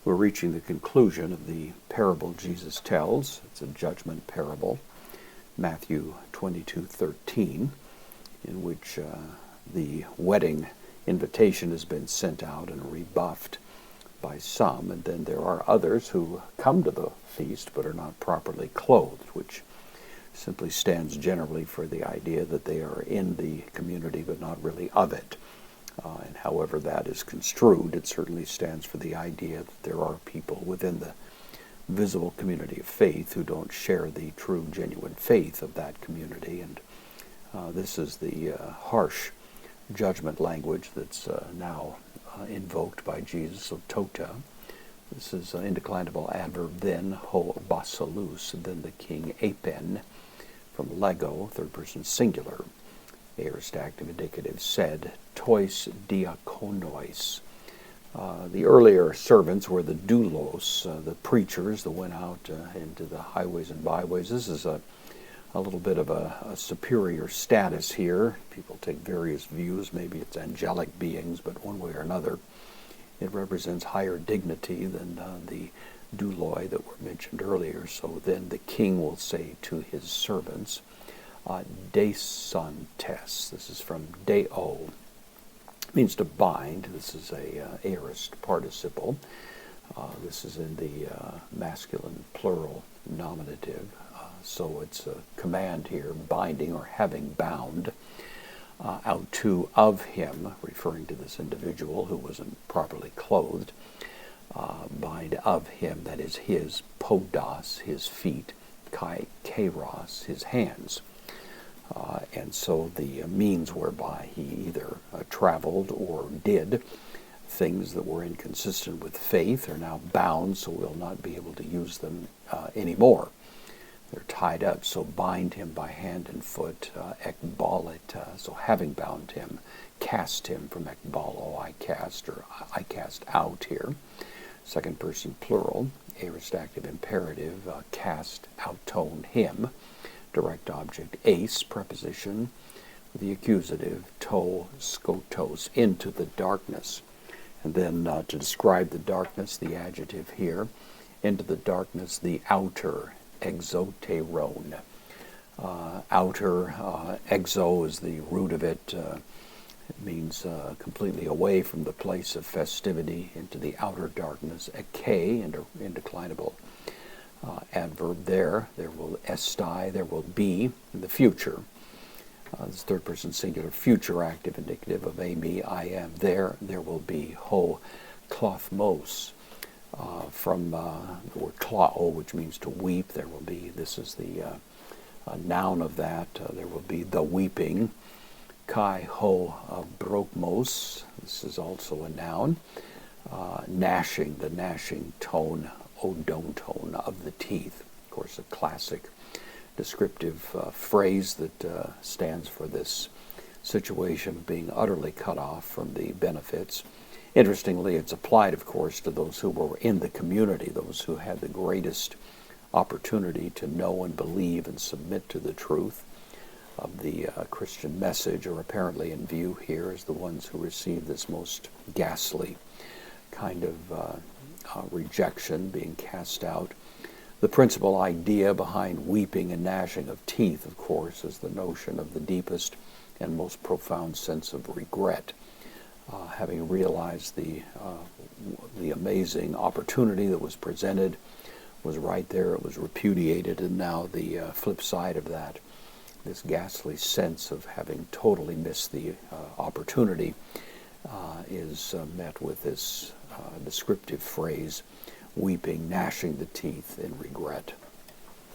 We're reaching the conclusion of the parable Jesus tells. It's a judgment parable, Matthew 22:13, in which the wedding invitation has been sent out and rebuffed by some, and then there are others who come to the feast but are not properly clothed, which simply stands generally for the idea that they are in the community but not really of it. And however that is construed, it certainly stands for the idea that there are people within the visible community of faith who don't share the true, genuine faith of that community. And this is the harsh judgment language that's now invoked by Jesus, so tota. This is an indeclinable adverb, then, ho basalus, and then the king apen, from lego, third person singular, aorist active indicative, said, tois diakonois. The earlier servants were the doulos, the preachers that went out into the highways and byways. This is a little bit of a superior status here. People take various views. Maybe it's angelic beings, but one way or another, it represents higher dignity than the douloi that were mentioned earlier. So then the king will say to his servants, desantes. This is from deo. It means to bind. This is a aorist participle. This is in the masculine plural nominative. So it's a command here, binding or having bound out to of him, referring to this individual who wasn't properly clothed. Bind of him, that is his podos, his feet, kai kairos, his hands. And so the means whereby he either traveled or did things that were inconsistent with faith are now bound, so we'll not be able to use them anymore. They're tied up, so bind him by hand and foot, ekbalita, so having bound him, cast him from ekbalo, I cast, or I cast out here. Second person plural, aorist active imperative, cast, outtone him. Direct object, ace, preposition, the accusative, to, skotos, into the darkness. And then to describe the darkness, the adjective here, into the darkness, the outer, exoteron. Outer, exo is the root of it. It means completely away from the place of festivity, into the outer darkness. Eke, indeclinable adverb there. There will estai, there will be in the future. This third person singular, future active indicative of me, I am there. There will be ho klothmos. From the word klao, which means to weep, there will be, this is the noun of that, there will be the weeping. Kai ho brokmos, this is also a noun. Gnashing, the gnashing tone, odontone of the teeth. Of course, a classic descriptive phrase that stands for this situation of being utterly cut off from the benefits. Interestingly, it's applied, of course, to those who were in the community, those who had the greatest opportunity to know and believe and submit to the truth of the Christian message, are apparently in view here as the ones who received this most ghastly kind of rejection, being cast out. The principal idea behind weeping and gnashing of teeth, of course, is the notion of the deepest and most profound sense of regret. Having realized the amazing opportunity that was presented was right there, it was repudiated, and now the flip side of that, this ghastly sense of having totally missed the opportunity, is met with this descriptive phrase, weeping, gnashing the teeth in regret.